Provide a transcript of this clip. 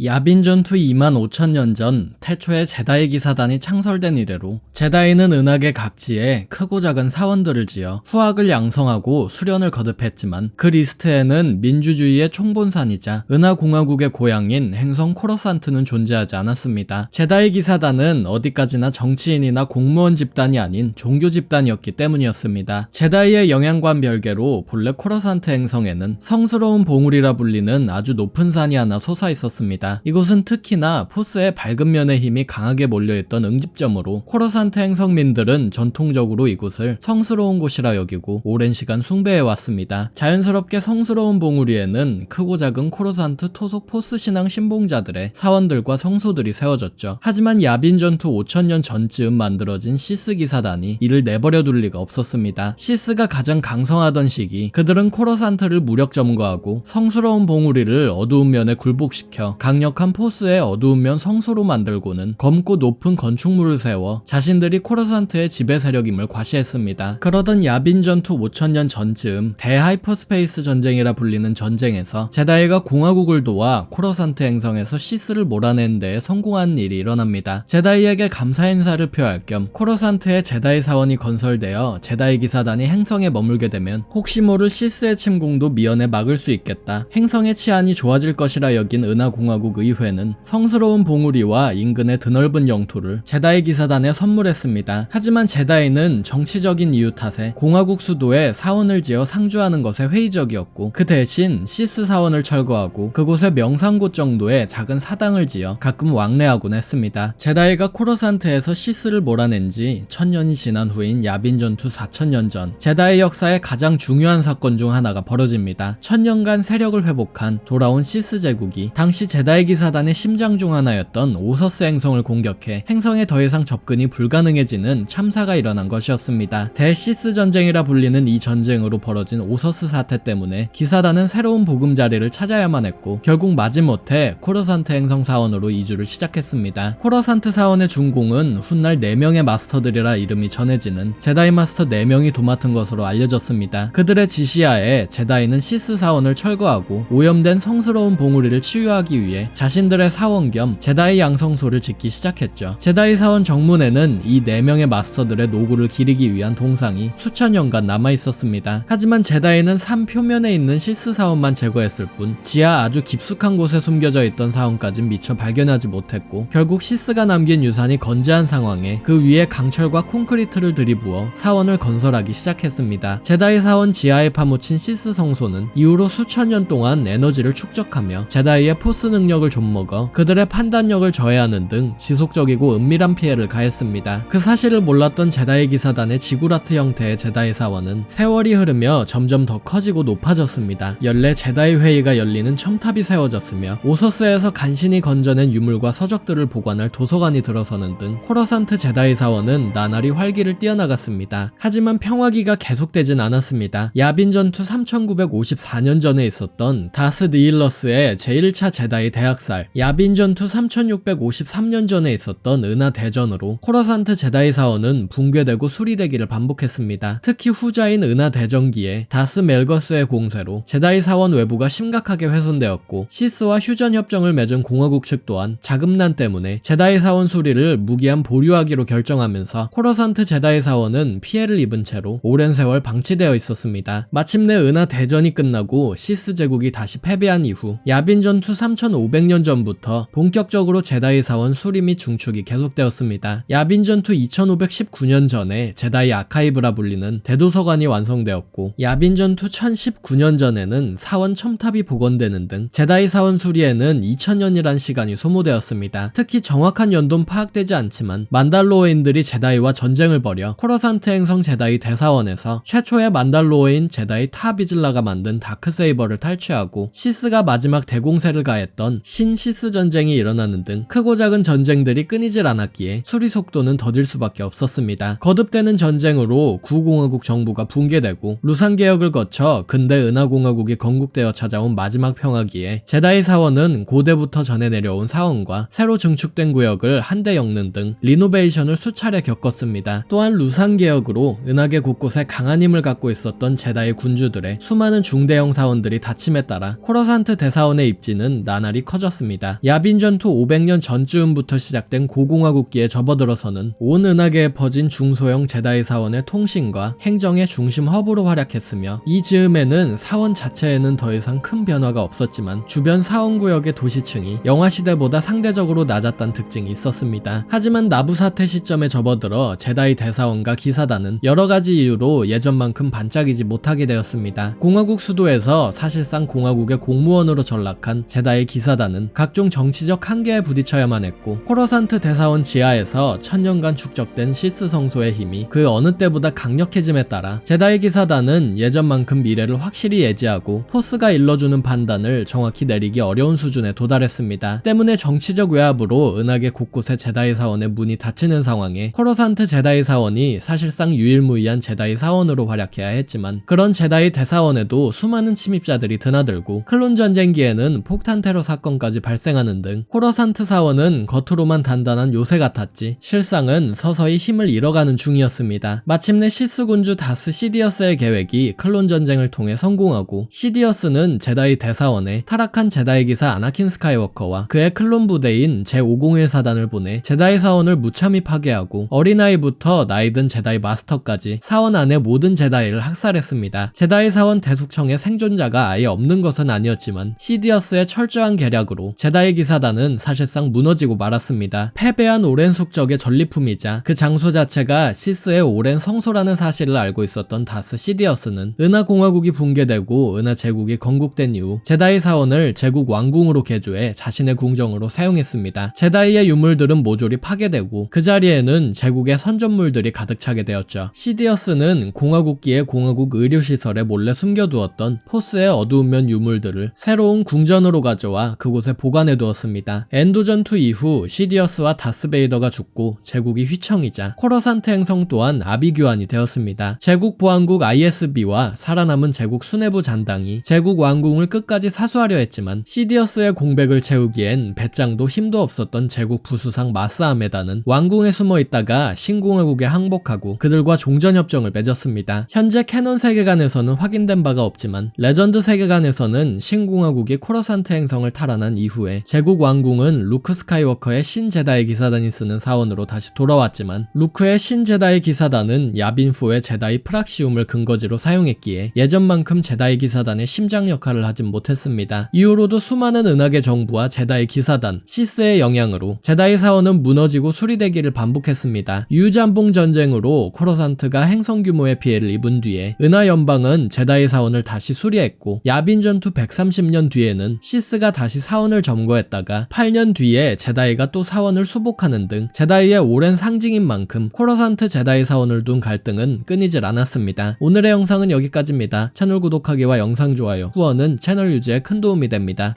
야빈 전투 25,000년 전 태초에 제다이 기사단이 창설된 이래로 제다이는 은하계 각지에 크고 작은 사원들을 지어 후학을 양성하고 수련을 거듭했지만 그 리스트에는 민주주의의 총본산이자 은하공화국의 고향인 행성 코러산트는 존재하지 않았습니다. 제다이 기사단은 어디까지나 정치인이나 공무원 집단이 아닌 종교 집단이었기 때문이었습니다. 제다이의 영향관 별개로 본래 코러산트 행성에는 성스러운 봉우리라 불리는 아주 높은 산이 하나 솟아 있었습니다. 이곳은 특히나 포스의 밝은 면의 힘이 강하게 몰려있던 응집점으로 코러산트 행성민들은 전통적으로 이곳을 성스러운 곳이라 여기고 오랜 시간 숭배해왔습니다. 자연스럽게 성스러운 봉우리에는 크고 작은 코러산트 토속 포스 신앙 신봉자들의 사원들과 성소들이 세워졌죠. 하지만 야빈 전투 5000년 전쯤 만들어진 시스 기사단이 이를 내버려 둘 리가 없었습니다. 시스가 가장 강성하던 시기 그들은 코러산트를 무력 점거하고 성스러운 봉우리를 어두운 면에 굴복시켜 강력한 포스의 어두운 면 성소로 만들고는 검고 높은 건축물을 세워 자신들이 코러산트의 지배 세력임을 과시했습니다. 그러던 야빈 전투 5000년 전쯤 대하이퍼스페이스 전쟁이라 불리는 전쟁에서 제다이가 공화국을 도와 코러산트 행성에서 시스를 몰아낸 데에 성공한 일이 일어납니다. 제다이에게 감사 인사를 표할 겸 코러산트에 제다이 사원이 건설되어 제다이 기사단이 행성에 머물게 되면 혹시 모를 시스의 침공도 미연에 막을 수 있겠다. 행성의 치안이 좋아질 것이라 여긴 은하공화국 의회는 성스러운 봉우리와 인근의 드넓은 영토를 제다이 기사단에 선물했습니다. 하지만 제다이는 정치적인 이유 탓에 공화국 수도에 사원을 지어 상주하는 것에 회의적이었고 그 대신 시스 사원을 철거하고 그곳에 명상곳 정도의 작은 사당을 지어 가끔 왕래하곤 했습니다. 제다이가 코러산트에서 시스를 몰아낸 지 1000년이 지난 후인 야빈 전투 4000년 전 제다이 역사의 가장 중요한 사건 중 하나가 벌어집니다. 1000년간 세력을 회복한 돌아온 시스 제국이 당시 제다이 기사단의 심장 중 하나였던 오서스 행성을 공격해 행성에 더 이상 접근이 불가능해지는 참사가 일어난 것이었습니다. 대시스 전쟁이라 불리는 이 전쟁으로 벌어진 오서스 사태 때문에 기사단은 새로운 보금자리를 찾아야만 했고 결국 마지못해 코러산트 행성 사원으로 이주를 시작했습니다. 코러산트 사원의 준공은 훗날 4명의 마스터들이라 이름이 전해지는 제다이 마스터 4명이 도맡은 것으로 알려졌습니다. 그들의 지시하에 제다이는 시스 사원을 철거하고 오염된 성스러운 봉우리를 치유하기 위해 자신들의 사원 겸 제다이 양성소를 짓기 시작했죠. 제다이 사원 정문에는 이 4명의 마스터들의 노고를 기리기 위한 동상이 수천 년간 남아있었습니다. 하지만 제다이는 산 표면에 있는 시스 사원만 제거했을 뿐 지하 아주 깊숙한 곳에 숨겨져 있던 사원까진 미처 발견하지 못했고 결국 시스가 남긴 유산이 건재한 상황에 그 위에 강철과 콘크리트를 들이부어 사원을 건설하기 시작했습니다. 제다이 사원 지하에 파묻힌 시스 성소는 이후로 수천 년 동안 에너지를 축적하며 제다이의 포스 능력을 좀먹어 그들의 판단력을 저해하는 등 지속적이고 은밀한 피해를 가했습니다. 그 사실을 몰랐던 제다이 기사단의 지구라트 형태의 제다이 사원은 세월이 흐르며 점점 더 커지고 높아졌습니다. 연례 제다이 회의가 열리는 첨탑이 세워졌으며 오서스에서 간신히 건져낸 유물과 서적들을 보관할 도서관이 들어서는 등 코러산트 제다이 사원은 나날이 활기를 띄어나갔습니다. 하지만 평화기가 계속되진 않았습니다. 야빈 전투 3954년 전에 있었던 다스 니일러스의 제1차 제다이 대학살, 야빈 전투 3653년 전에 있었던 은하 대전으로 코러산트 제다이 사원은 붕괴되고 수리되기를 반복했습니다. 특히 후자인 은하 대전기에 다스 멜거스의 공세로 제다이 사원 외부가 심각하게 훼손되었고 시스와 휴전 협정을 맺은 공화국 측 또한 자금난 때문에 제다이 사원 수리를 무기한 보류하기로 결정하면서 코러산트 제다이 사원은 피해를 입은 채로 오랜 세월 방치되어 있었습니다. 마침내 은하 대전이 끝나고 시스 제국이 다시 패배한 이후 야빈 전투 3500년 전부터 본격적으로 제다이 사원 수리 및 중축이 계속되었습니다. 야빈 전투 2519년 전에 제다이 아카이브라 불리는 대도서관이 완성되었고 야빈 전투 1019년 전에는 사원 첨탑이 복원되는 등 제다이 사원 수리에는 2000년이란 시간이 소모되었습니다. 특히 정확한 연도는 파악되지 않지만 만달로어인들이 제다이와 전쟁을 벌여 코러산트 행성 제다이 대사원에서 최초의 만달로어인 제다이 타비즐라가 만든 다크세이버를 탈취하고 시스가 마지막 대공세를 가했던 신시스 전쟁이 일어나는 등 크고 작은 전쟁들이 끊이질 않았기에 수리 속도는 더딜 수밖에 없었습니다. 거듭되는 전쟁으로 구공화국 정부가 붕괴되고 루산 개혁을 거쳐 근대 은하공화국이 건국되어 찾아온 마지막 평화기에 제다이 사원은 고대부터 전해 내려온 사원과 새로 증축된 구역을 한데 엮는 등 리노베이션을 수차례 겪었습니다. 또한 루산 개혁으로 은하계 곳곳에 강한 힘을 갖고 있었던 제다이 군주들의 수많은 중대형 사원들이 다침에 따라 코러산트 대사원의 입지는 나날이 커졌습니다. 야빈 전투 500년 전쯤부터 시작된 고공화국기에 접어들어서는 온 은하계에 퍼진 중소형 제다이 사원의 통신과 행정의 중심 허브로 활약했으며 이 즈음에는 사원 자체에는 더 이상 큰 변화가 없었지만 주변 사원구역의 도시층이 영화시대보다 상대적으로 낮았다는 특징이 있었습니다. 하지만 나부 사태 시점에 접어들어 제다이 대사원과 기사단은 여러가지 이유로 예전만큼 반짝이지 못하게 되었습니다. 공화국 수도에서 사실상 공화국의 공무원으로 전락한 제다이 기사단은 각종 정치적 한계에 부딪혀야만 했고 코러산트 대사원 지하에서 천년간 축적된 시스 성소의 힘이 그 어느 때보다 강력해짐에 따라 제다이 기사단은 예전만큼 미래를 확실히 예지하고 포스가 일러주는 판단을 정확히 내리기 어려운 수준에 도달했습니다. 때문에 정치적 외압으로 은하계 곳곳에 제다이 사원의 문이 닫히는 상황에 코러산트 제다이 사원이 사실상 유일무이한 제다이 사원으로 활약해야 했지만 그런 제다이 대사원에도 수많은 침입자들이 드나들고 클론 전쟁기에는 폭탄 테러 사건까지 발생하는 등 코러산트 사원은 겉으로만 단단한 요새 같았지 실상은 서서히 힘을 잃어가는 중이었습니다. 마침내 시스 군주 다스 시디어스의 계획이 클론 전쟁을 통해 성공하고 시디어스는 제다이 대사원에 타락한 제다이 기사 아나킨 스카이워커와 그의 클론 부대인 제501사단을 보내 제다이 사원을 무참히 파괴하고 어린아이부터 나이든 제다이 마스터까지 사원 안의 모든 제다이를 학살했습니다. 제다이 사원 대숙청의 생존자가 아예 없는 것은 아니었지만 시디어스의 철저한 계략으로 제다이 기사단은 사실상 무너지고 말았습니다. 패배한 오랜 숙적의 전리품이자 그 장소 자체가 시스의 오랜 성소라는 사실을 알고 있었던 다스 시디어스는 은하공화국이 붕괴되고 은하제국이 건국된 이후 제다이 사원을 제국 왕궁으로 개조해 자신의 궁정으로 사용했습니다. 제다이의 유물들은 모조리 파괴되고 그 자리에는 제국의 선전물들이 가득 차게 되었죠. 시디어스는 공화국기의 공화국 의료시설에 몰래 숨겨두었던 포스의 어두운 면 유물들을 새로운 궁전으로 가져와 그곳에 보관해두었습니다. 엔도 전투 이후 시디어스와 다스베이더가 죽고 제국이 휘청이자 코러산트 행성 또한 아비규환이 되었습니다. 제국 보안국 ISB와 살아남은 제국 수뇌부 잔당이 제국 왕궁을 끝까지 사수하려 했지만 시디어스의 공백을 채우기엔 배짱도 힘도 없었던 제국 부수상 마스아메다는 왕궁에 숨어 있다가 신공화국에 항복하고 그들과 종전협정을 맺었습니다. 현재 캐논 세계관에서는 확인된 바가 없지만 레전드 세계관에서는 신공화국이 코러산트 행성을 탈환한 이후에 제국 왕궁은 루크 스카이워커의 신제다이 기사단이 쓰는 사원으로 다시 돌아왔지만 루크의 신제다이 기사단은 야빈4의 제다이 프락시움을 근거지로 사용했기에 예전만큼 제다이 기사단의 심장 역할을 하진 못했습니다. 이후로도 수많은 은하계 정부와 제다이 기사단, 시스의 영향으로 제다이 사원은 무너지고 수리되기를 반복했습니다. 유잠봉 전쟁으로 코러산트가 행성 규모의 피해를 입은 뒤에 은하연방은 제다이 사원을 다시 수리했고 야빈 전투 130년 뒤에는 시스가 다시 사원을 점거했다가 8년 뒤에 제다이가 또 사원을 수복하는 등 제다이의 오랜 상징인 만큼 코러산트 제다이 사원을 둔 갈등은 끊이질 않았습니다. 오늘의 영상은 여기까지입니다. 채널 구독하기와 영상 좋아요, 후원은 채널 유지에 큰 도움이 됩니다.